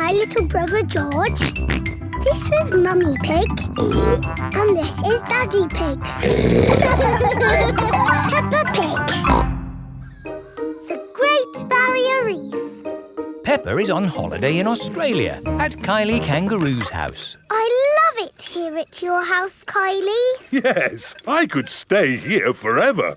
my little brother George. This is Mummy Pig. And this is Daddy Pig. Peppa Pig. The Great Barrier Reef. Peppa is on holiday in Australia at Kylie Kangaroo's house. I love it here at your house, Kylie. Yes, I could stay here forever.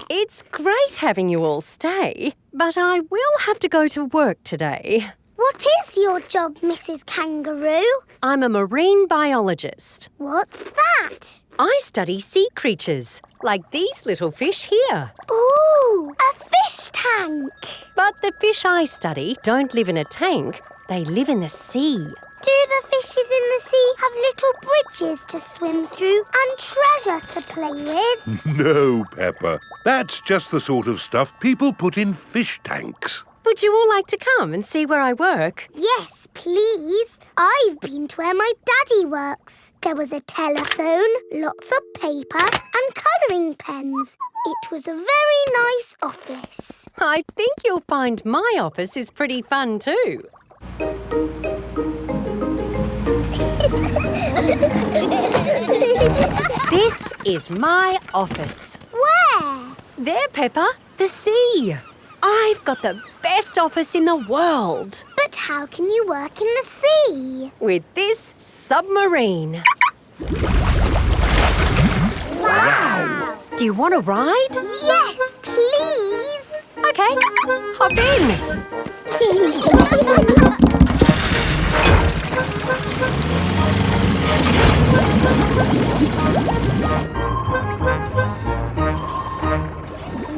It's great having you all stay, but I will have to go to work today. What is your job, Mrs. Kangaroo? I'm a marine biologist. What's that? I study sea creatures, like these little fish here. Ooh, a fish tank. But the fish I study don't live in a tank. They live in the sea. Do the fishes in the sea have little bridges to swim through and treasure to play with? No, Peppa. That's just the sort of stuff people put in fish tanks. Would you all like to come and see where I work? Yes, please. I've been to where my daddy works. There was a telephone, lots of paper and colouring pens. It was a very nice office. I think you'll find my office is pretty fun too. This is my office. Where? There, Peppa, the sea. I've got the best office in the world. But how can you work in the sea? With this submarine. Wow! Do you want to ride? Yes, please! Okay, hop in.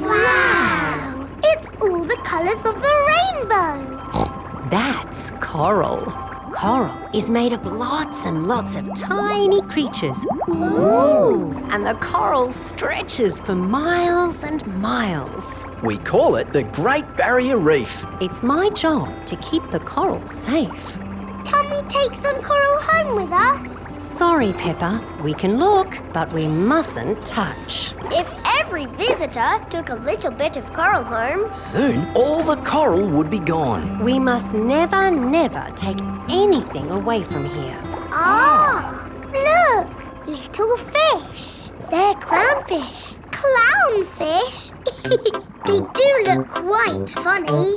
Wow! It's all the colours of the rainbow. That's coral. Coral is made of lots and lots of tiny creatures. Ooh! And the coral stretches for miles and miles. We call it the Great Barrier Reef. It's my job to keep the coral safe. Can we take some coral home with us? Sorry, Peppa. We can look, but we mustn't touch. If every visitor took a little bit of coral home... Soon, all the coral would be gone. We must never, never take anything away from here. Ah! Look! Little fish. They're clownfish. Clownfish? They do look quite funny.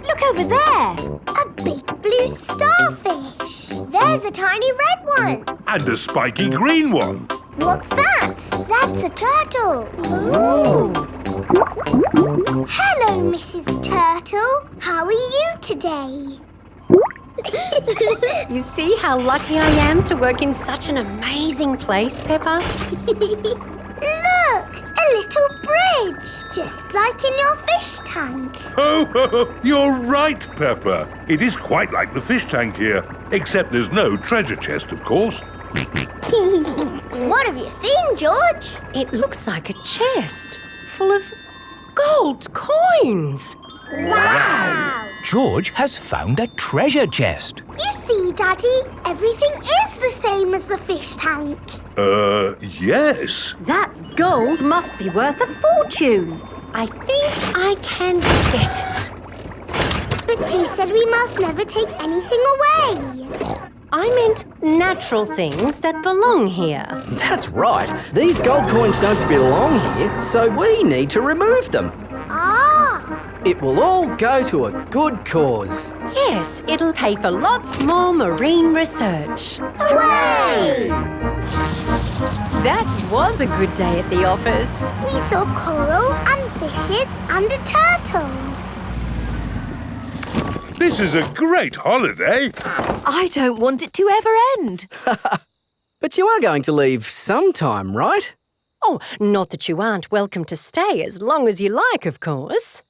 Look over there. A big blue starfish. There's a tiny red one. And a spiky green one. What's that? That's a turtle. Ooh. Hello, Mrs. Turtle. How are you today? You see how lucky I am to work in such an amazing place, Peppa? Look! A little bridge, just like in your fish tank. Oh, you're right, Peppa. It is quite like the fish tank here, except there's no treasure chest, of course. What have you seen, George? It looks like a chest full of gold coins. Wow! George has found a treasure chest. You see, Daddy, everything is the same as the fish tank. Yes. That gold must be worth a fortune. I think I can get it. But you said we must never take anything away. I meant natural things that belong here. That's right. These gold coins don't belong here, so we need to remove them. Ah! It will all go to a good cause. Yes, it'll pay for lots more marine research. Hooray! That was a good day at the office. We saw coral and fishes and a turtle. This is a great holiday. I don't want it to ever end. But you are going to leave sometime, right? Oh, not that you aren't welcome to stay as long as you like, of course.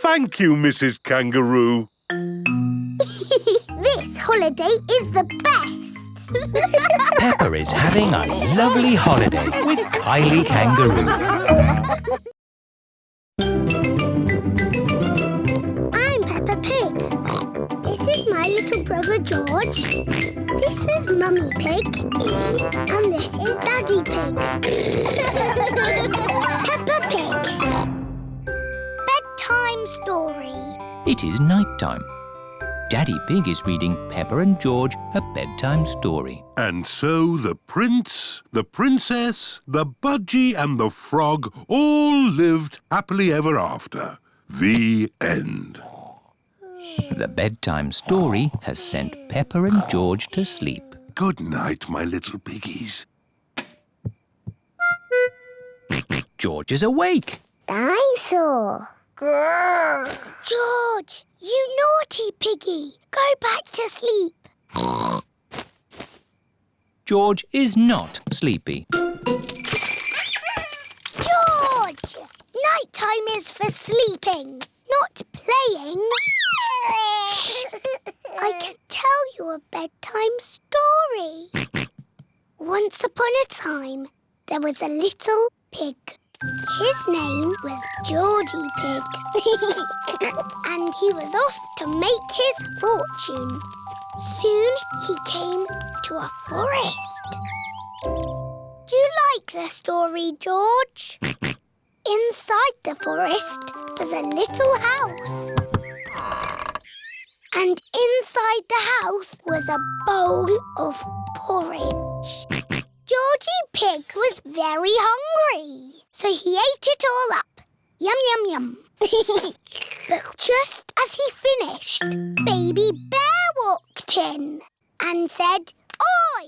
Thank you, Mrs. Kangaroo. This holiday is the best. Peppa is having a lovely holiday with Kylie Kangaroo. I'm Peppa Pig. This is my little brother George. This is Mummy Pig. And this is Daddy Pig. Peppa Pig. Bedtime story. It is night time. Daddy Pig is reading Peppa and George a bedtime story. And so the prince, the princess, the budgie and the frog all lived happily ever after. The end. The bedtime story has sent Peppa and George to sleep. Good night, my little piggies. George is awake. Dinosaur. George, you naughty piggy. Go back to sleep. George is not sleepy. George! Nighttime is for sleeping, not playing. Shh! I can tell you a bedtime story. Once upon a time, there was a little pig. His name was Georgie Pig. And he was off to make his fortune. Soon he came to a forest. Do you like the story, George? Inside the forest was a little house. And inside the house was a bowl of porridge. Georgie Pig was very hungry, so he ate it all up. Yum, yum, yum. But just as he finished, Baby Bear walked in and said, "Oi,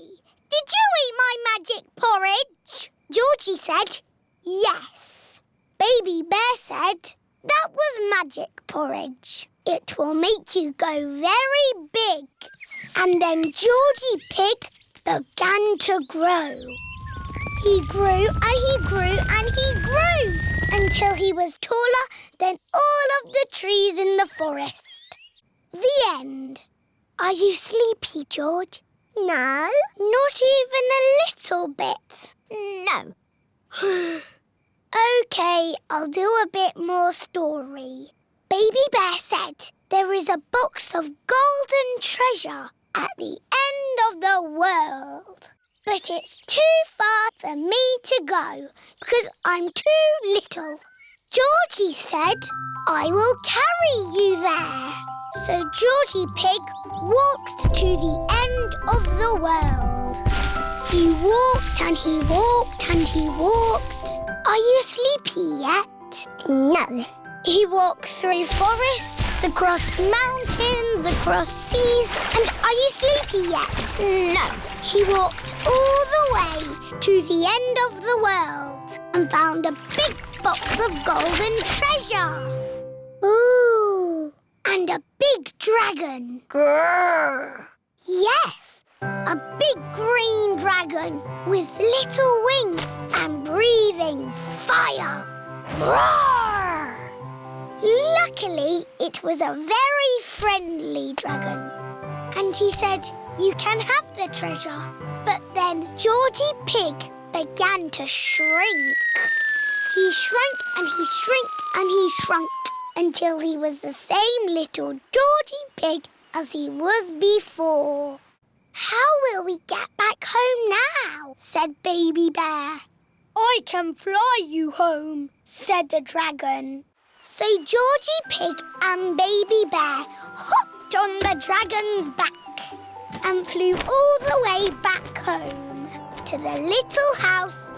did you eat my magic porridge?" Georgie said, "Yes." Baby Bear said, "That was magic porridge. It will make you go very big." And then Georgie Pig began to grow. He grew and he grew and he grew until he was taller than all of the trees in the forest. The end. Are you sleepy, George? No. Not even a little bit? No. OK, I'll do a bit more story. Baby Bear said there is a box of golden treasure at the end of the world. But it's too far for me to go because I'm too little. Georgie said, "I will carry you there." So Georgie Pig walked to the end of the world. He walked and he walked and he walked. Are you sleepy yet? No. He walked through forests, across mountains, across seas, and are you sleepy yet? No. He walked all the way to the end of the world and found a big box of golden treasure. Ooh. And a big dragon. Grrr. Yes, a big green dragon with little wings and breathing fire. Roar! Luckily, it was a very friendly dragon. And he said, "You can have the treasure." But then Georgie Pig began to shrink. He shrank and he shrinked and he shrunk until he was the same little Georgie Pig as he was before. "How will we get back home now?" said Baby Bear. "I can fly you home," said the dragon. So Georgie Pig and Baby Bear hopped on the dragon's back and flew all the way back home to the little house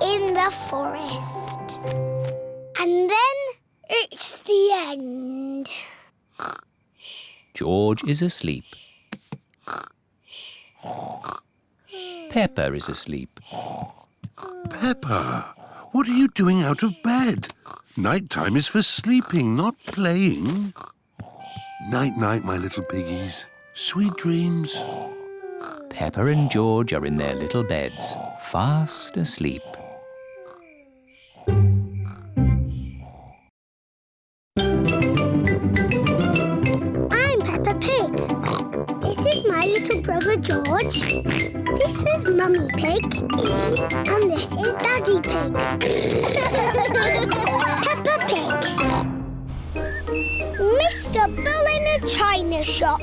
in the forest. And then it's the end. George is asleep. Peppa is asleep. Peppa, what are you doing out of bed? Nighttime is for sleeping, not playing. Night-night, my little piggies. Sweet dreams. Peppa and George are in their little beds, fast asleep. I'm Peppa Pig. This is my little brother George. This is Mummy Pig. And this is Daddy Pig. Peppa Pig. Mr. Bull in a china shop.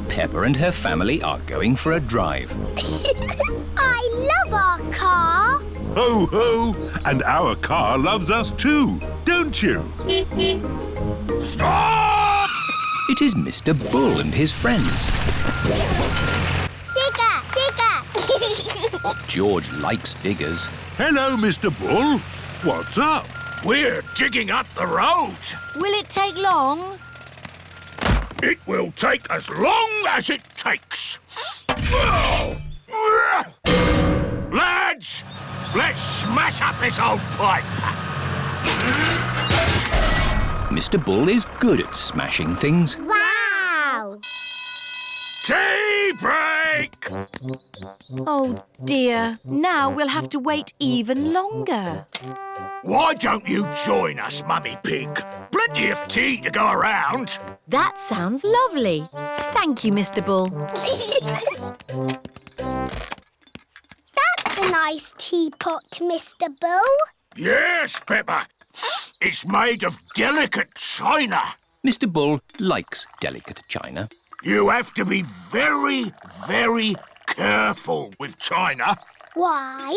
Peppa and her family are going for a drive. I love our car. Ho, ho! And our car loves us too, don't you? Stop! It is Mr. Bull and his friends. Digger! George likes diggers. Hello, Mr. Bull. What's up? We're digging up the road. Will it take long? It will take as long as it takes. Lads, let's smash up this old pipe. Mr. Bull is good at smashing things. Wow! Tea break! Oh dear, now we'll have to wait even longer. Why don't you join us, Mummy Pig? Plenty of tea to go around. That sounds lovely. Thank you, Mr. Bull. That's a nice teapot, Mr. Bull. Yes, Peppa. It's made of delicate china. Mr. Bull likes delicate china. You have to be very, very careful with china. Why?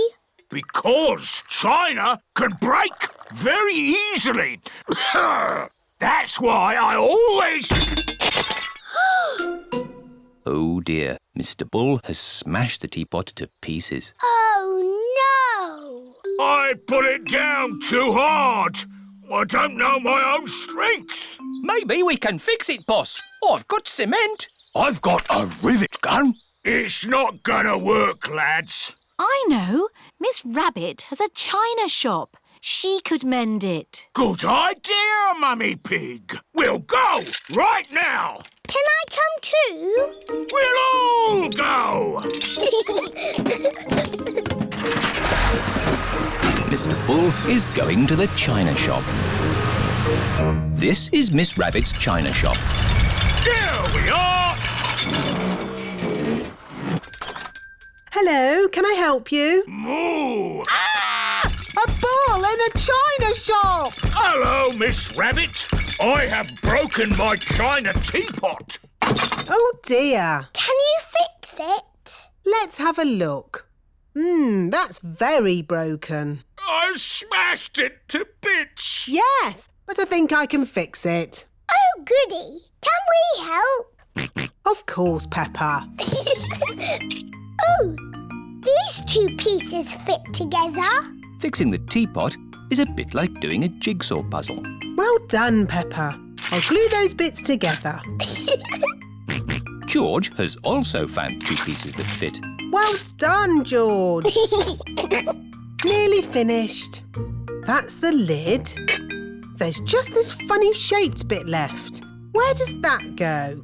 Because china can break very easily. That's why I always... Oh dear, Mr. Bull has smashed the teapot to pieces. Oh, no! I put it down too hard. I don't know my own strength. Maybe we can fix it, boss. I've got cement. I've got a rivet gun. It's not gonna work, lads. I know. Miss Rabbit has a china shop. She could mend it. Good idea, Mummy Pig. We'll go right now. Can I come too? We'll all go. Mr. Bull is going to the china shop. This is Miss Rabbit's china shop. Here we are. Hello, can I help you? Moo. A bull in a china shop! Hello, Miss Rabbit. I have broken my china teapot. Oh dear. Can you fix it? Let's have a look. That's very broken. I smashed it to bits. Yes, but I think I can fix it. Oh, goody. Can we help? Of course, Peppa. Oh, these two pieces fit together. Fixing the teapot is a bit like doing a jigsaw puzzle. Well done, Peppa. I'll glue those bits together. George has also found two pieces that fit. Well done, George. Nearly finished. That's the lid. There's just this funny shaped bit left. Where does that go?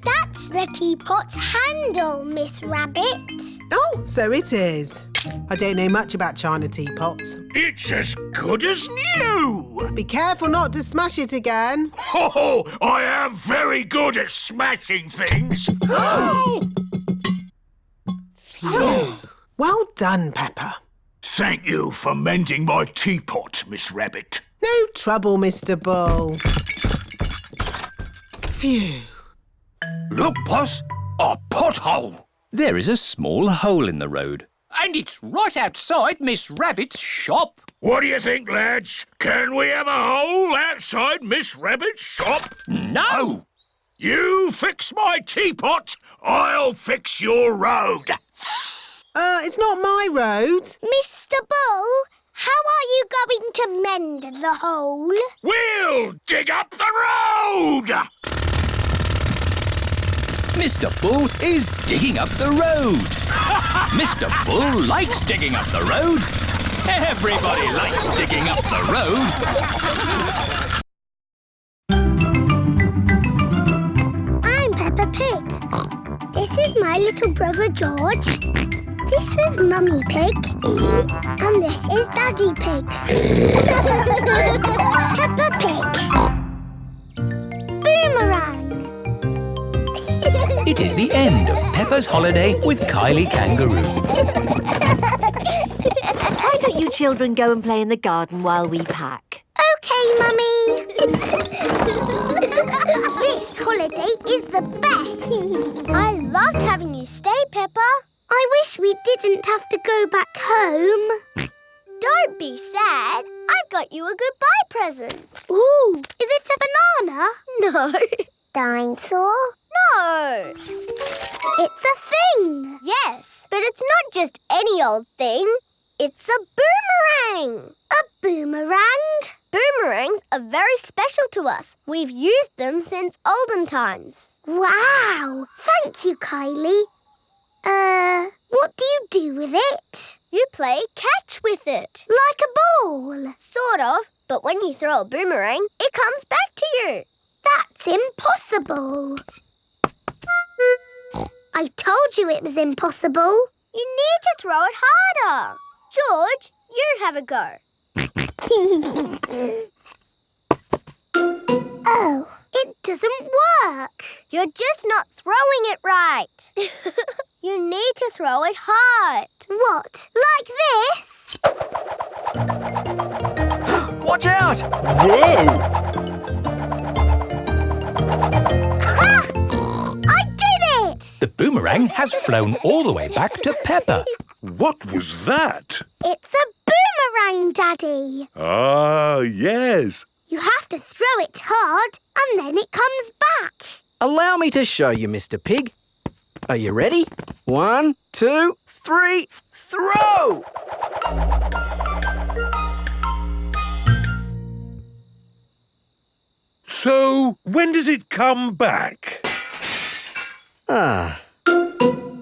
That's the teapot's handle, Miss Rabbit. Oh, so it is. I don't know much about china teapots. It's as good as new. Be careful not to smash it again. Oh, I am very good at smashing things. Well done, Peppa. Thank you for mending my teapot, Miss Rabbit. No trouble, Mr. Bull. Phew. Look, boss, a pothole. There is a small hole in the road. And it's right outside Miss Rabbit's shop. What do you think, lads? Can we have a hole outside Miss Rabbit's shop? No! You fix my teapot, I'll fix your road. It's not my road. Mr. Bull, how are you going to mend the hole? We'll dig up the road. Mr. Bull is digging up the road. Mr. Bull likes digging up the road. Everybody likes digging up the road. I'm Peppa Pig. This is my little brother George. This is Mummy Pig. And this is Daddy Pig. Peppa Pig. Boomerang. It is the end of Peppa's holiday with Kylie Kangaroo. Why don't you children go and play in the garden while we pack? Okay, Mummy. This holiday is the best. I loved having you stay, Peppa. I wish we didn't have to go back home. Don't be sad. I've got you a goodbye present. Ooh, is it a banana? No. Dinosaur? No. It's a thing. Yes, but it's not just any old thing. It's a boomerang. A boomerang? Boomerangs are very special to us. We've used them since olden times. Wow! Thank you, Kylie. What do you do with it? You play catch with it. Like a ball? Sort of, but when you throw a boomerang, it comes back to you. That's impossible. I told you it was impossible. You need to throw it harder. George, you have a go. Oh, it doesn't work. You're just not throwing it right. You need to throw it hard. What, like this? Watch out! Whoa! Ha! I did it! The boomerang has flown all the way back to Peppa. What was that? It's a boomerang, Daddy. Ah, yes. You have to throw it hard and then it comes back. Allow me to show you, Mr. Pig. Are you ready? 1, 2, 3, throw! So, when does it come back?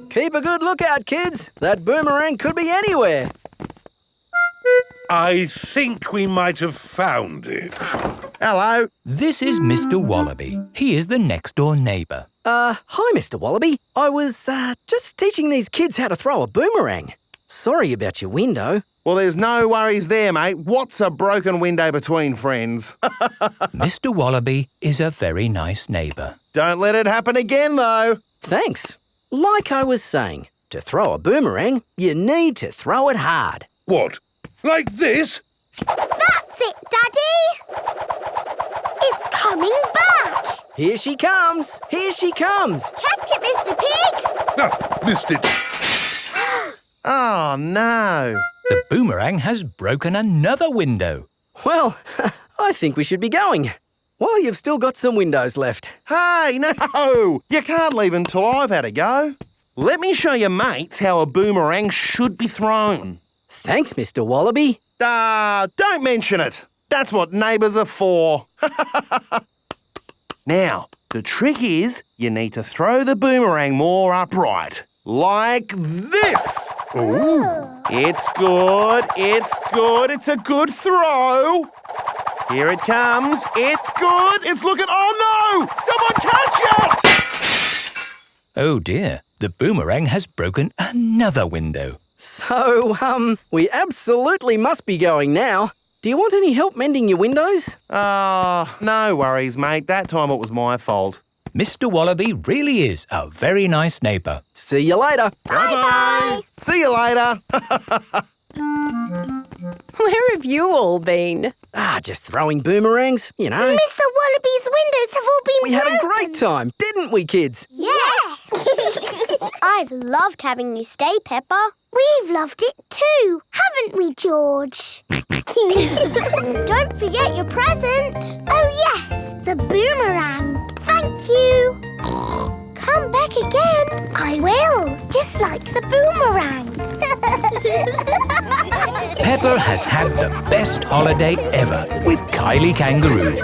Keep a good lookout, kids. That boomerang could be anywhere. I think we might have found it. Hello. This is Mr. Wallaby. He is the next-door neighbour. Hi, Mr. Wallaby. I was, just teaching these kids how to throw a boomerang. Sorry about your window. Well, there's no worries there, mate. What's a broken window between friends? Mr. Wallaby is a very nice neighbour. Don't let it happen again, though. Thanks. Like I was saying, to throw a boomerang, you need to throw it hard. What? Like this? That's it, Daddy. It's coming back. Here she comes. Here she comes. Catch it, Mr. Pig. Ah, missed it. Oh, no. The boomerang has broken another window. Well, I think we should be going. Well, you've still got some windows left. Hey, no! You can't leave until I've had a go. Let me show your mates how a boomerang should be thrown. Thanks, Mr. Wallaby. Don't mention it. That's what neighbours are for. Now, the trick is you need to throw the boomerang more upright. Like this. Oh. It's good. It's good. It's a good throw. Here it comes. It's good. It's looking... Oh, no! Someone catch it! Oh dear, the boomerang has broken another window. So, we absolutely must be going now. Do you want any help mending your windows? No worries, mate. That time it was my fault. Mr. Wallaby really is a very nice neighbour. See you later. Bye-bye. See you later. Where have you all been? Just throwing boomerangs, you know. Mr. Wallaby's windows have all been We had a broken. great time, didn't we, kids? Yes. I've loved having you stay, Peppa. We've loved it too, haven't we, George? Don't forget your present. Oh, yes, the boomerang. Thank you. Come back again. I will, just like the boomerang. Peppa has had the best holiday ever with Kylie Kangaroo.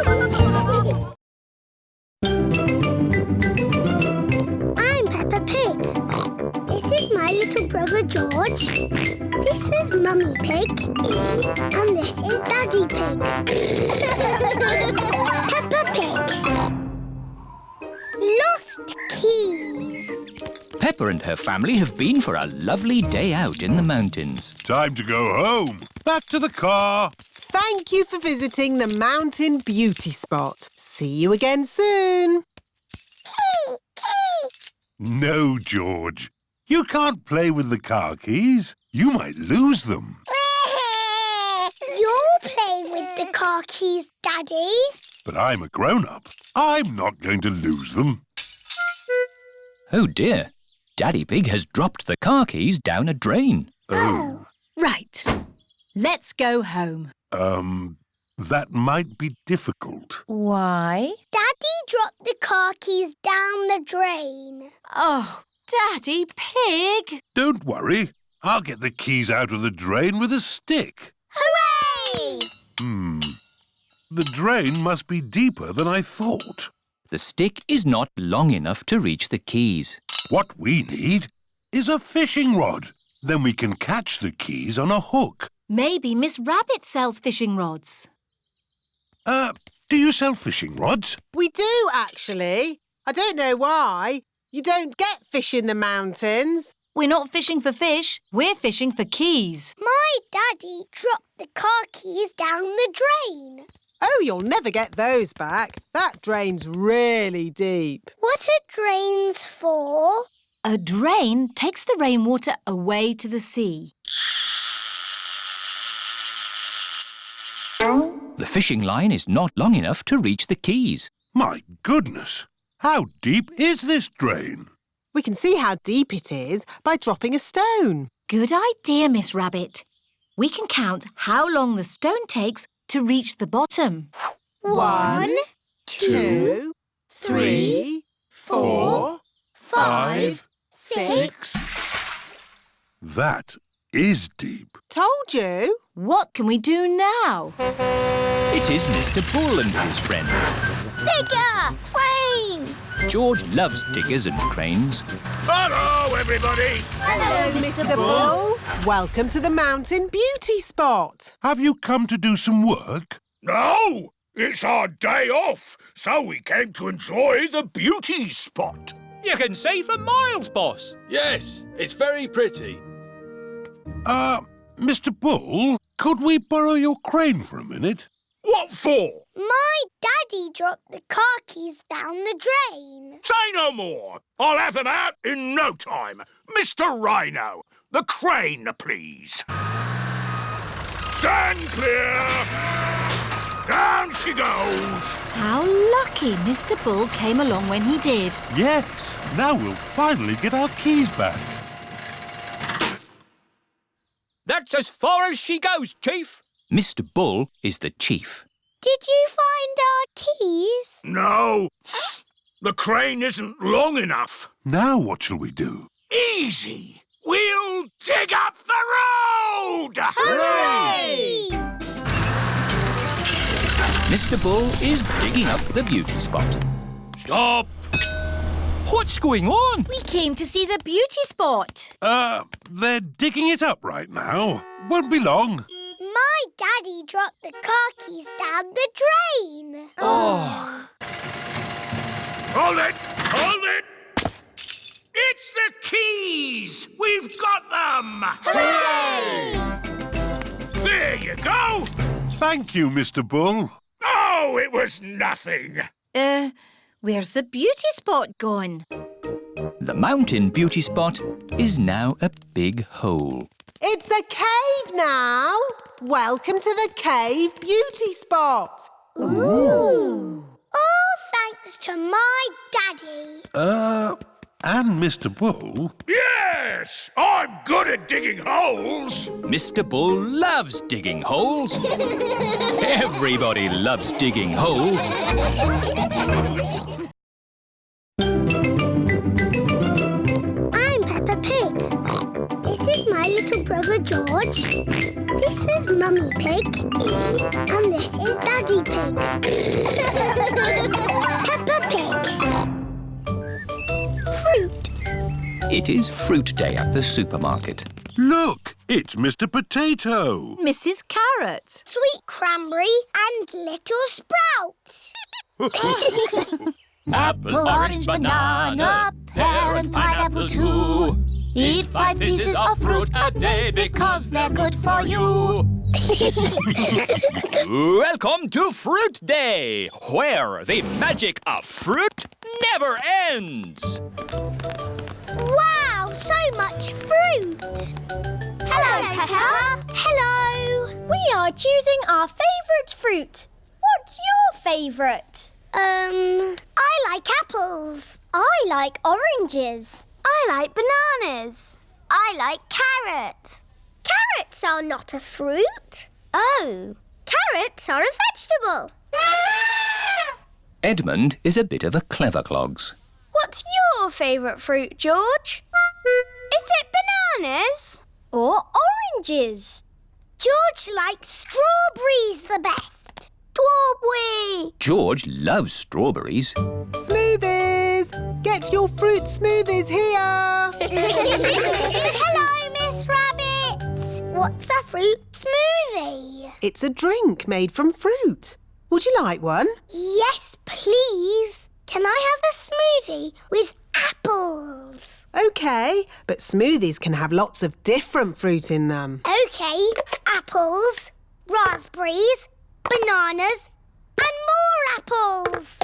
I'm Peppa Pig. This is my little brother George. This is Mummy Pig. And this is Daddy Pig. Peppa Pig. Lost keys. Peppa and her family have been for a lovely day out in the mountains. Time to go home. Back to the car. Thank you for visiting the Mountain Beauty Spot. See you again soon. No, George. You can't play with the car keys. You might lose them. You'll play with the car keys, Daddy. But I'm a grown-up. I'm not going to lose them. Oh dear, Daddy Pig has dropped the car keys down a drain. Oh. Right. Let's go home. That might be difficult. Why? Daddy dropped the car keys down the drain. Oh, Daddy Pig! Don't worry. I'll get the keys out of the drain with a stick. Hooray! The drain must be deeper than I thought. The stick is not long enough to reach the keys. What we need is a fishing rod. Then we can catch the keys on a hook. Maybe Miss Rabbit sells fishing rods. Do you sell fishing rods? We do, actually. I don't know why. You don't get fish in the mountains. We're not fishing for fish. We're fishing for keys. My daddy dropped the car keys down the drain. Oh, you'll never get those back. That drain's really deep. What are drains for? A drain takes the rainwater away to the sea. The fishing line is not long enough to reach the keys. My goodness! How deep is this drain? We can see how deep it is by dropping a stone. Good idea, Miss Rabbit. We can count how long the stone takes to reach the bottom. 1, 2, 3, 4, 5, 6. That is deep. Told you. What can we do now? It is Mr. Bull and his friends. Digger! Crane! George loves diggers and cranes. Hello, everybody. Hello, Mr. Bull. Welcome to the mountain beauty spot. Have you come to do some work? No, it's our day off, so we came to enjoy the beauty spot. You can see for miles, boss. Yes, it's very pretty. Mr. Bull, could we borrow your crane for a minute? What for? My daddy dropped the car keys down the drain. Say no more. I'll have them out in no time. Mr. Rhino, the crane, please. Stand clear. Down she goes. How lucky Mr. Bull came along when he did. Yes, now we'll finally get our keys back. That's as far as she goes, Chief. Mr. Bull is the chief. Did you find our keys? No, the crane isn't long enough. Now what shall we do? Easy. We'll dig up the road! Hooray! Mr. Bull is digging up the beauty spot. Stop! What's going on? We came to see the beauty spot. They're digging it up right now. Won't be long. My daddy dropped the car keys down the drain. Hold it! Hold it! It's the keys! We've got them! Hooray! There you go! Thank you, Mr. Bull. Oh, it was nothing. Where's the beauty spot gone? The mountain beauty spot is now a big hole. It's a cave now. Welcome to the cave beauty spot. Ooh! All thanks to my daddy. And Mr. Bull. Yes, I'm good at digging holes. Mr. Bull loves digging holes. Everybody loves digging holes. I'm Peppa Pig. This is my little brother George. This is Mummy Pig. And this is Daddy Pig. Peppa Pig. Fruit. It is fruit day at the supermarket. Look, it's Mr. Potato. Mrs. Carrot. Sweet cranberry and little sprouts. Apple, orange, banana, pear and pineapple too. Eat 5 pieces of fruit a day because they're good for you. Welcome to Fruit Day, where the magic of fruit never ends. Wow, so much fruit. Hello, Peppa. Hello. We are choosing our favourite fruit. What's your favourite? I like apples. I like oranges. I like bananas. I like carrots. Carrots are not a fruit. Oh, carrots are a vegetable. Edmund is a bit of a clever clogs. What's your favourite fruit, George? Is it bananas or oranges? George likes strawberries the best. Strawberry! George loves strawberries. Smoothies! Get your fruit smoothies here! Hello, Miss Rabbit. What's a fruit smoothie? It's a drink made from fruit. Would you like one? Yes, please. Can I have a smoothie with apples? OK, but smoothies can have lots of different fruit in them. OK, apples, raspberries, bananas and more apples.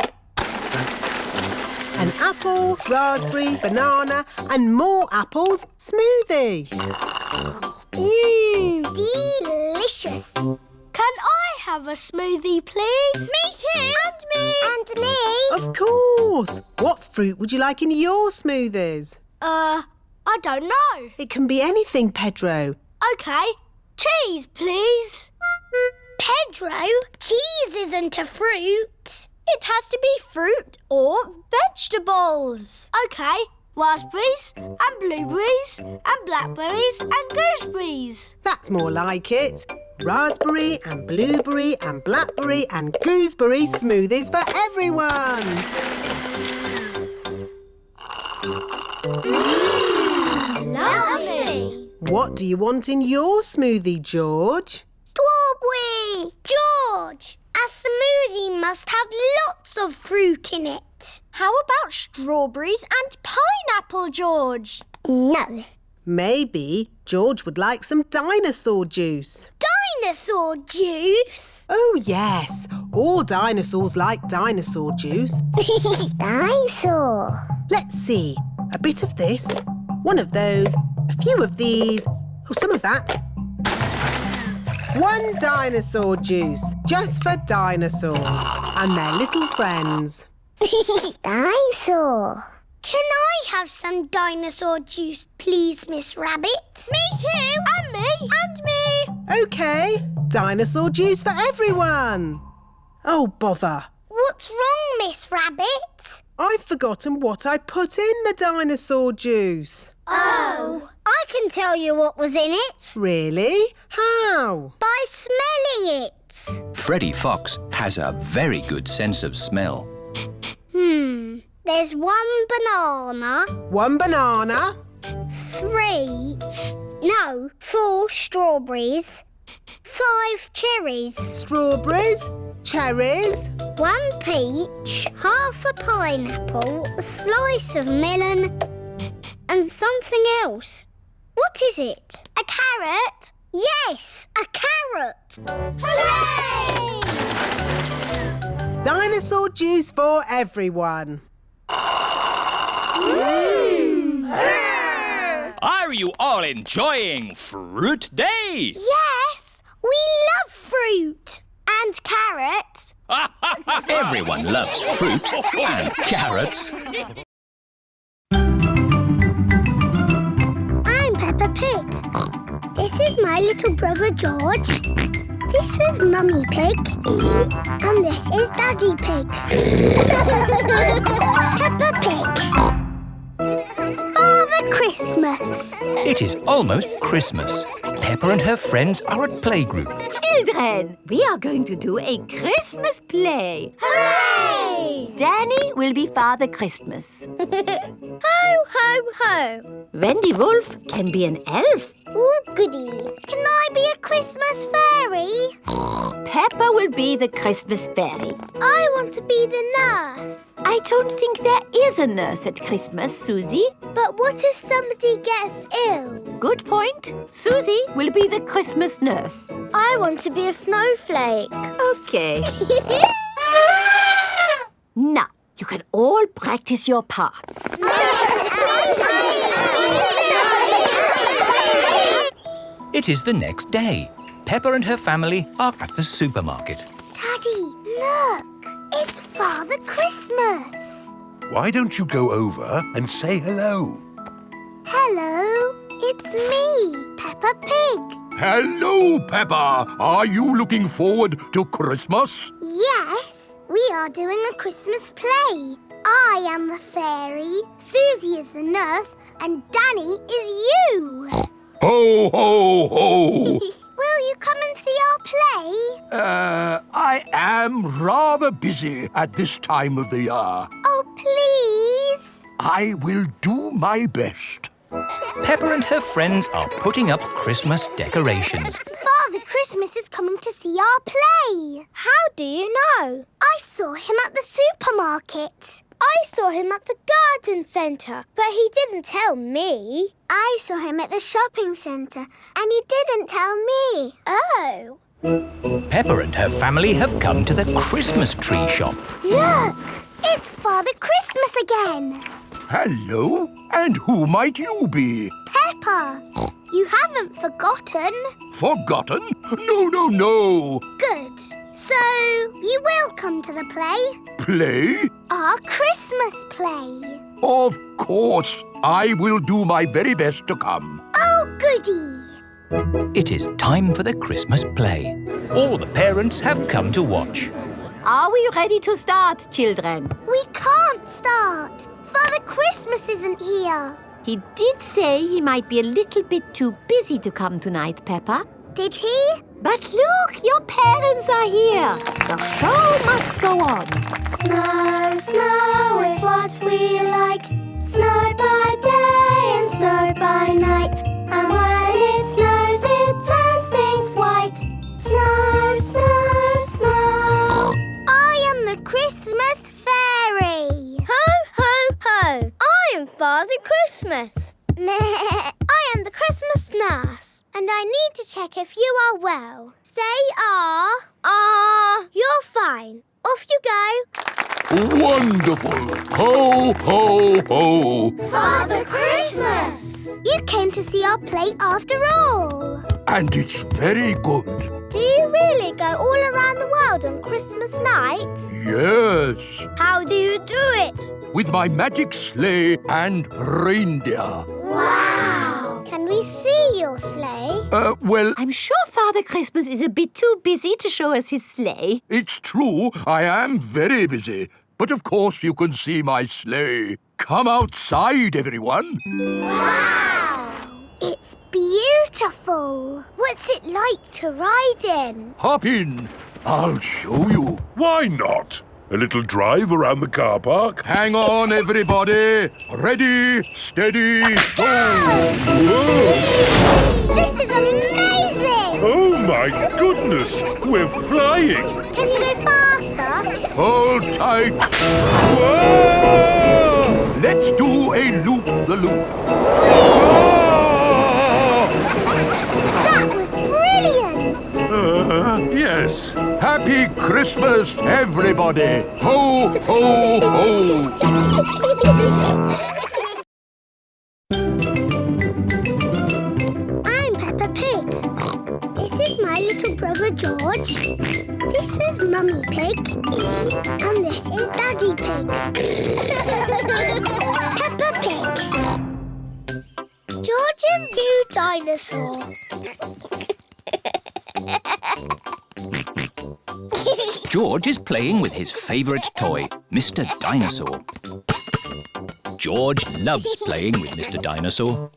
An apple, raspberry, banana and more apples smoothie. Delicious. Can I have a smoothie, please? Me too. And me. And me. Of course. What fruit would you like in your smoothies? I don't know. It can be anything, Pedro. OK, cheese, please. Pedro, cheese isn't a fruit. It has to be fruit or vegetables. OK, raspberries and blueberries and blackberries and gooseberries. That's more like it. Raspberry and blueberry and blackberry and gooseberry smoothies for everyone. Lovely. What do you want in your smoothie, George? Strawberry. George, a smoothie must have lots of fruit in it. How about strawberries and pineapple, George? No. Maybe George would like some dinosaur juice. Dinosaur juice? Oh, yes. All dinosaurs like dinosaur juice. Dinosaur. Let's see. A bit of this, one of those, a few of these, some of that. One dinosaur juice, just for dinosaurs and their little friends. Dinosaur. Can I have some dinosaur juice, please, Miss Rabbit? Me too. And me. And me. OK, dinosaur juice for everyone. Oh, bother. What's wrong, Miss Rabbit? I've forgotten what I put in the dinosaur juice. Oh, I can tell you what was in it. Really? How? By smelling it. Freddy Fox has a very good sense of smell. There's one banana. One banana. 4 strawberries. 5 cherries. Strawberries. Cherries. 1 peach. Half a pineapple. A slice of melon. And something else. What is it? A carrot? Yes, a carrot. Hooray! Dinosaur juice for everyone. Are you all enjoying Fruit Day? Yes, we love fruit. And carrots. Everyone loves fruit and carrots. I'm Peppa Pig. This is my little brother George. This is Mummy Pig. And this is Daddy Pig. Peppa Pig. Father Christmas. It is almost Christmas. Peppa and her friends are at playgroup. Children, we are going to do a Christmas play. Hooray! Danny will be Father Christmas. Ho, ho, ho. Wendy Wolf can be an elf. Oh, goody. Can I be a Christmas fairy? Peppa will be the Christmas fairy. I want to be the nurse. I don't think there is a nurse at Christmas, Susie. But what if somebody gets ill? Good point. Susie will be the Christmas nurse. I want to be a snowflake. Okay. Now, you can all practice your parts. It is the next day. Peppa and her family are at the supermarket. Daddy, look. It's Father Christmas. Why don't you go over and say hello? Hello. It's me, Peppa Pig. Hello, Peppa. Are you looking forward to Christmas? Yes, we are doing a Christmas play. I am the fairy, Susie is the nurse, and Danny is you. Ho, ho, ho! Will you come and see our play? I am rather busy at this time of the year. Oh, please. I will do my best. Peppa and her friends are putting up Christmas decorations. Father Christmas is coming to see our play. How do you know? I saw him at the supermarket. I saw him at the garden centre, but he didn't tell me. I saw him at the shopping centre, and he didn't tell me. Oh. Peppa and her family have come to the Christmas tree shop. Look! It's Father Christmas again. Hello, and who might you be? Peppa. You haven't forgotten. Forgotten? No, no, no. Good. So, you will come to the play? Play? Our Christmas play. Of course. I will do my very best to come. Oh, goody. It is time for the Christmas play. All the parents have come to watch. Are we ready to start, children? We can't start. Father Christmas isn't here. He did say he might be a little bit too busy to come tonight, Peppa. Did he? But look, your parents are here. The show must go on. Snow, snow is what we like. Snow by day and snow by night. And when it snows, it turns things white. Snow, snow, snow. I am the Christmas fairy. Ho, ho, ho. I am Father Christmas. I am the Christmas nurse, and I need to check if you are well. Say you're fine. Off you go. Wonderful. Ho, ho, ho. Father Christmas! You came to see our play after all. And it's very good. Do you really go all around the world on Christmas night? Yes. How do you do it? With my magic sleigh and reindeer. Wow! Can we see your sleigh? Well, I'm sure Father Christmas is a bit too busy to show us his sleigh. it's true, I am very busy. But of course you can see my sleigh. Come outside, everyone. Wow! It's beautiful. What's it like to ride in? Hop in. I'll show you. Why not? A little drive around the car park? Hang on, everybody. Ready, steady, go. Whoa! This is amazing! Oh, my goodness! We're flying! Can you go faster? Hold tight. Whoa! Let's do a loop-the-loop. That was brilliant! Yes. Happy Christmas, everybody. Ho, ho, ho. I'm Peppa Pig. This is my little brother George. This is Mummy Pig. And this is Daddy Pig. Peppa Pig. George's new dinosaur. George is playing with his favourite toy, Mr. Dinosaur. George loves playing with Mr. Dinosaur.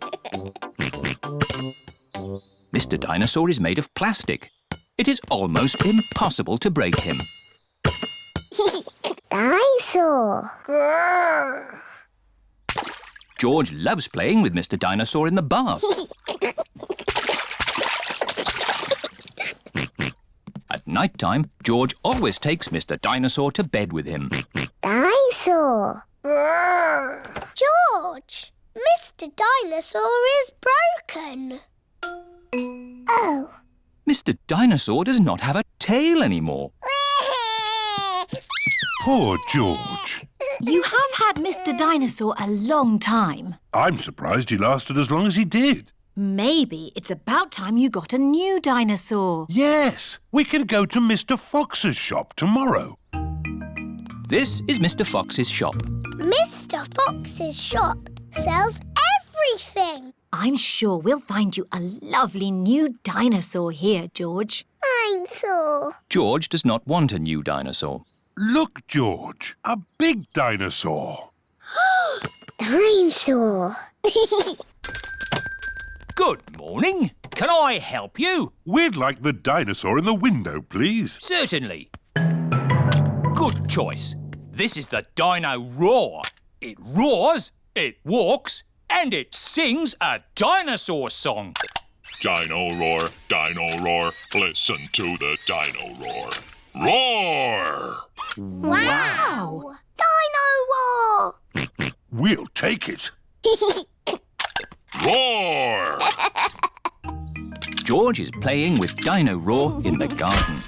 Mr. Dinosaur is made of plastic. It is almost impossible to break him. Dinosaur. George loves playing with Mr. Dinosaur in the bath. At night time, George always takes Mr. Dinosaur to bed with him. Dinosaur. George, Mr. Dinosaur is broken. Oh. Mr. Dinosaur does not have a tail anymore. Poor George. You have had Mr. Dinosaur a long time. I'm surprised he lasted as long as he did. Maybe it's about time you got a new dinosaur. Yes, we can go to Mr. Fox's shop tomorrow. This is Mr. Fox's shop. Mr. Fox's shop sells everything. I'm sure we'll find you a lovely new dinosaur here, George. Dinosaur. George does not want a new dinosaur. Look, George, a big dinosaur. Dinosaur. Good morning. Can I help you? We'd like the dinosaur in the window, please. Certainly. Good choice. This is the Dino Roar. It roars, it walks, and it sings a dinosaur song. Dino roar, listen to the dino roar. Roar! Wow! Dino Roar! We'll take it. Roar! George is playing with Dino Roar in the garden.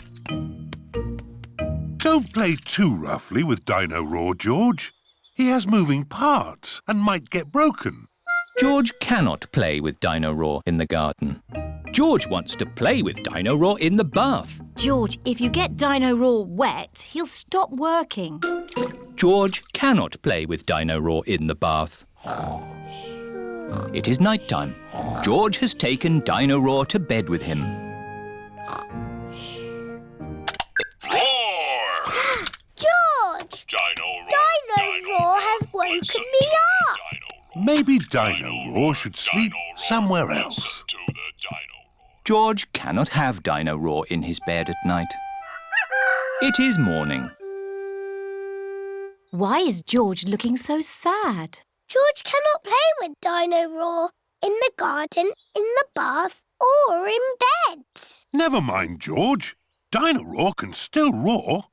Don't play too roughly with Dino Roar, George. He has moving parts and might get broken. George cannot play with Dino Roar in the garden. George wants to play with Dino Roar in the bath. George, if you get Dino Roar wet, he'll stop working. George cannot play with Dino Roar in the bath. It is night time. George has taken Dino Roar to bed with him. Roar! George! Dino Roar has woken me up. Maybe Dino Roar should sleep somewhere else. George cannot have Dino Roar in his bed at night. It is morning. Why is George looking so sad? George cannot play with Dino Roar in the garden, in the bath, or in bed. Never mind, George. Dino Roar can still roar.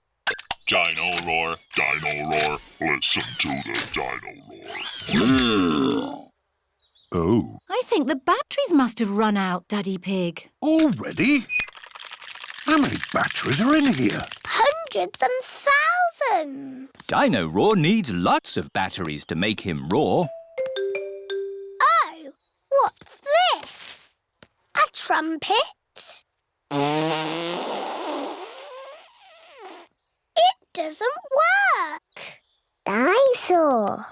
Dino roar, listen to the dino roar. Oh. I think the batteries must have run out, Daddy Pig. Already? How many batteries are in here? Hundreds and thousands. Dino Roar needs lots of batteries to make him roar. Oh, what's this? A trumpet? It doesn't work. Dinosaur.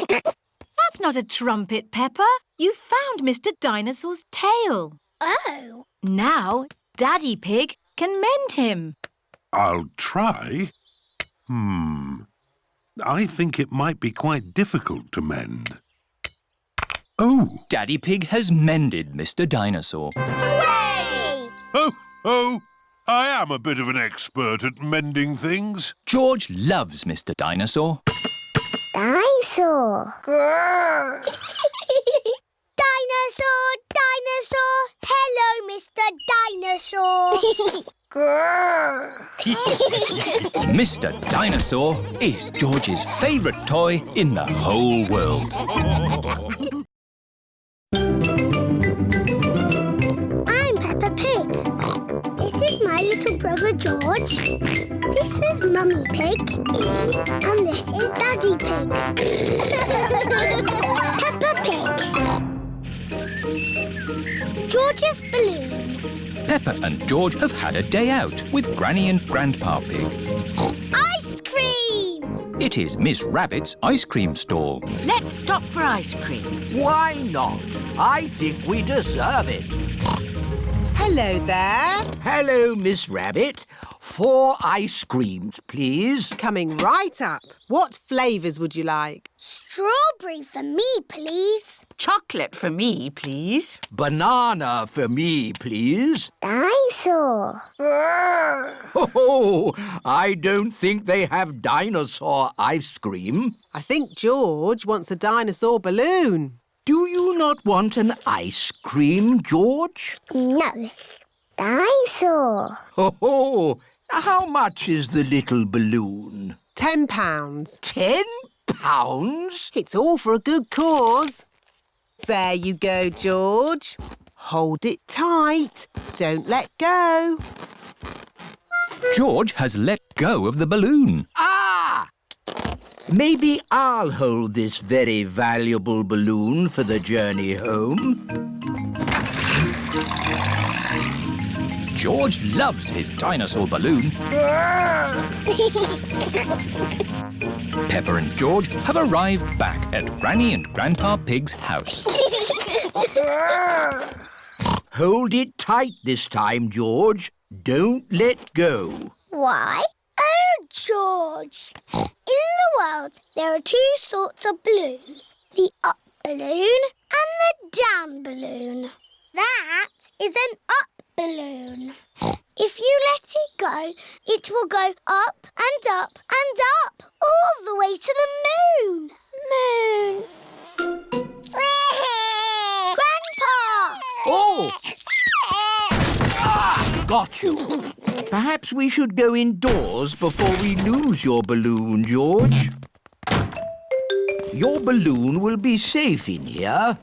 That's not a trumpet, Peppa. You found Mr. Dinosaur's tail. Oh. Now, Daddy Pig can mend him. I'll try. I think it might be quite difficult to mend. Oh. Daddy Pig has mended Mr. Dinosaur. Hooray! Oh, I am a bit of an expert at mending things. George loves Mr. Dinosaur. Dinosaur. Grrr. Dinosaur, dinosaur. Hello, Mr. Dinosaur. Grrr. Mr. Dinosaur is George's favourite toy in the whole world. I'm Peppa Pig. This is my little brother George. This is Mummy Pig. And this is Daddy Pig. Peppa Pig. George's balloon. Peppa and George have had a day out with Granny and Grandpa Pig. Ice cream! It is Miss Rabbit's ice cream stall. Let's stop for ice cream. Why not? I think we deserve it. Hello there. Hello, Miss Rabbit. 4 ice creams, please. Coming right up. What flavours would you like? Strawberry for me, please. Chocolate for me, please. Banana for me, please. Dinosaur. Oh, I don't think they have dinosaur ice cream. I think George wants a dinosaur balloon. Do you not want an ice cream, George? No. Dinosaur. Oh, how much is the little balloon? £10. £10? It's all for a good cause. There you go, George. Hold it tight. Don't let go. George has let go of the balloon. Ah! Maybe I'll hold this very valuable balloon for the journey home. George loves his dinosaur balloon. Peppa and George have arrived back at Granny and Grandpa Pig's house. Hold it tight this time, George. Don't let go. Why? Oh, George. In the world, there are two sorts of balloons. The up balloon and the down balloon. That is an up balloon. If you let it go, it will go up and up and up, all the way to the moon. Moon. Grandpa! Oh! Got you. Perhaps we should go indoors before we lose your balloon, George. Your balloon will be safe in here.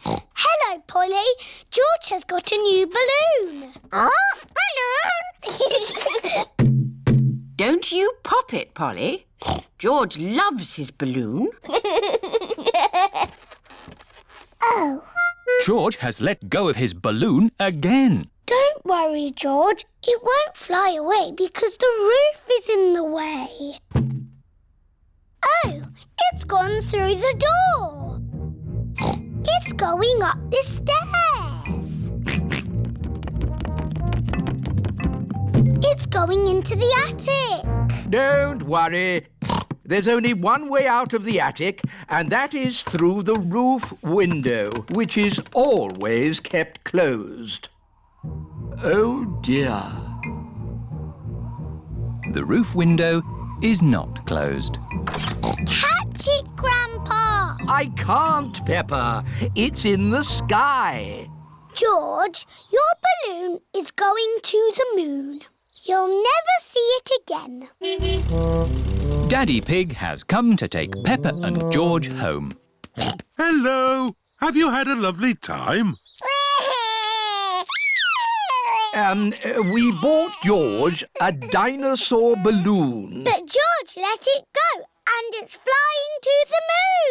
Hello, Polly. George has got a new balloon. Balloon! Don't you pop it, Polly. George loves his balloon. Oh. George has let go of his balloon again. Don't worry, George. It won't fly away because the roof is in the way. Oh, it's gone through the door. It's going up the stairs. It's going into the attic. Don't worry. There's only one way out of the attic, and that is through the roof window, which is always kept closed. Oh, dear. The roof window is not closed. Catch it, Grandpa! I can't, Peppa. It's in the sky. George, your balloon is going to the moon. You'll never see it again. Daddy Pig has come to take Peppa and George home. Hello. Have you had a lovely time? We bought George a dinosaur balloon. But George let it go, and it's flying to the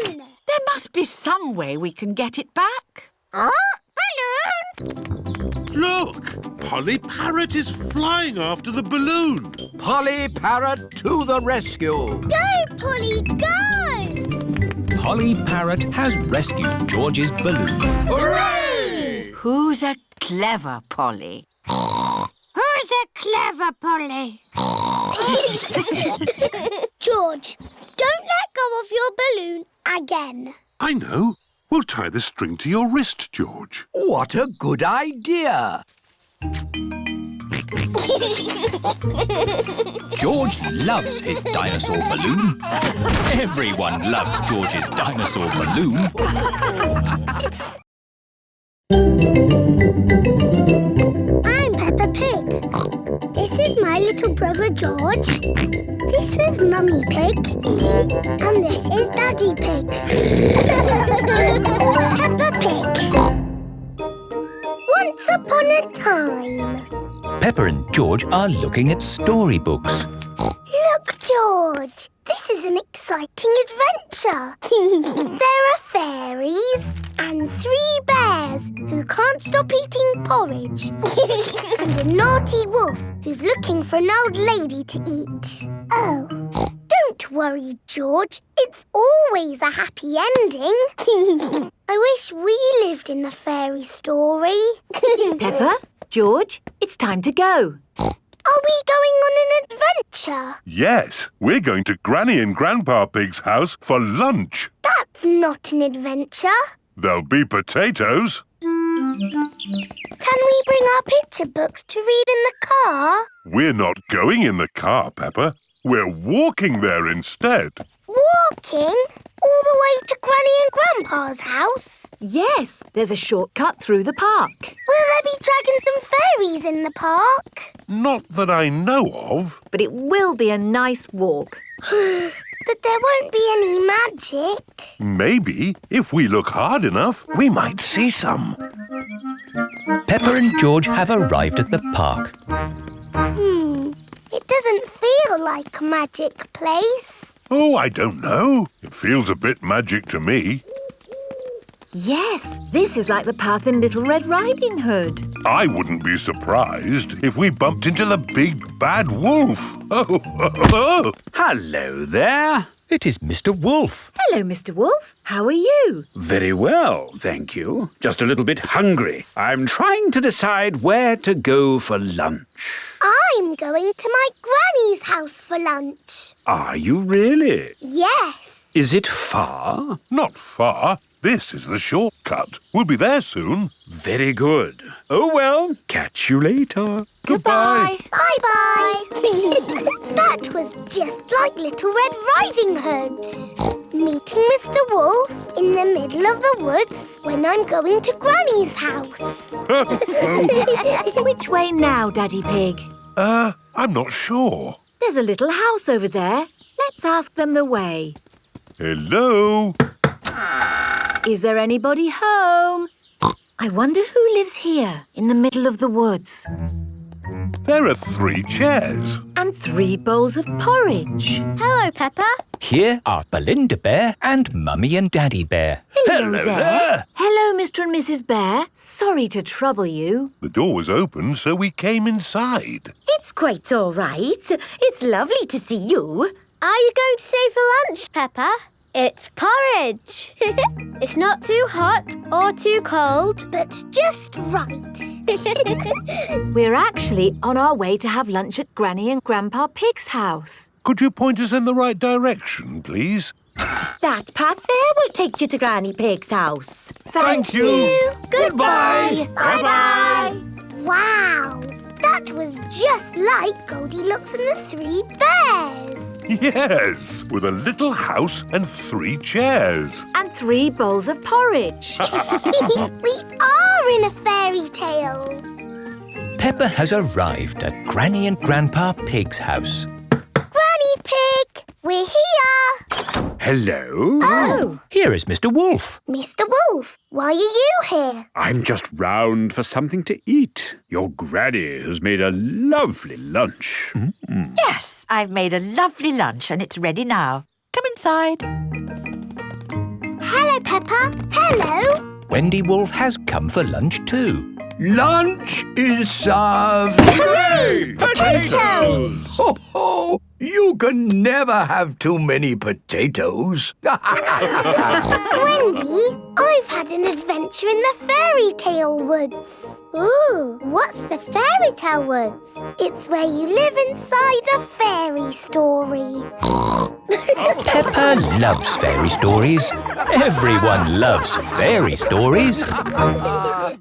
moon. There must be some way we can get it back. Balloon! Look! Polly Parrot is flying after the balloon. Polly Parrot to the rescue. Go, Polly, go! Polly Parrot has rescued George's balloon. Hooray! Who's a clever Polly? Who's a clever Polly? George, don't let go of your balloon again. I know. We'll tie the string to your wrist, George. What a good idea. George loves his dinosaur balloon. Everyone loves George's dinosaur balloon. I'm Peppa Pig. This is my little brother George. This is Mummy Pig. And this is Daddy Pig. Peppa Pig. Once upon a time. Peppa and George are looking at storybooks. Look, George. This is an exciting adventure. There are fairies and 3 bears who can't stop eating porridge. And a naughty wolf who's looking for an old lady to eat. Oh. Don't worry, George. It's always a happy ending. I wish we lived in a fairy story. Peppa, George, it's time to go. Are we going on an adventure? Yes, we're going to Granny and Grandpa Pig's house for lunch. That's not an adventure. There'll be potatoes. Can we bring our picture books to read in the car? We're not going in the car, Peppa. We're walking there instead. Walking? All the way to Granny and Grandpa's house? Yes, there's a shortcut through the park. Will there be dragons and fairies in the park? Not that I know of. But it will be a nice walk. But there won't be any magic. Maybe, if we look hard enough, we might see some. Peppa and George have arrived at the park. It doesn't feel like a magic place. Oh, I don't know. It feels a bit magic to me. Yes, this is like the path in Little Red Riding Hood. I wouldn't be surprised if we bumped into the big bad wolf. Oh. Hello there. It is Mr. Wolf. Hello, Mr. Wolf. How are you? Very well, thank you. Just a little bit hungry. I'm trying to decide where to go for lunch. I'm going to my granny's house for lunch. Are you really? Yes. Is it far? Not far. This is the shortcut. We'll be there soon. Very good. Oh, well, catch you later. Goodbye. Bye-bye. That was just like Little Red Riding Hood. Meeting Mr. Wolf in the middle of the woods when I'm going to Granny's house. Which way now, Daddy Pig? I'm not sure. There's a little house over there. Let's ask them the way. Hello? Is there anybody home? I wonder who lives here in the middle of the woods. There are 3 chairs. And 3 bowls of porridge. Hello, Peppa. Here are Belinda Bear and Mummy and Daddy Bear. Hello there. Hello, Mr. and Mrs. Bear. Sorry to trouble you. The door was open, so we came inside. It's quite all right. It's lovely to see you. Are you going to stay for lunch, Peppa? It's porridge. It's not too hot or too cold, but just right. We're actually on our way to have lunch at Granny and Grandpa Pig's house. Could you point us in the right direction, please? That path there will take you to Granny Pig's house. Thank you. Goodbye. Bye-bye. Wow. That was just like Goldilocks and the 3 bears. Yes, with a little house and 3 chairs. And 3 bowls of porridge. We are in a fairy tale. Peppa has arrived at Granny and Grandpa Pig's house. Granny Pig, we're here. Hello? Oh. Here is Mr. Wolf. Mr. Wolf, why are you here? I'm just round for something to eat. Your granny has made a lovely lunch. Yes, I've made a lovely lunch and it's ready now. Come inside. Hello, Peppa. Hello. Wendy Wolf has come for lunch too. Lunch is served. Hooray! Potatoes! Ho, ho! You can never have too many potatoes. Wendy, I've had an adventure in the fairy tale woods. Ooh, what's the fairy tale woods? It's where you live inside a fairy story. Peppa loves fairy stories. Everyone loves fairy stories.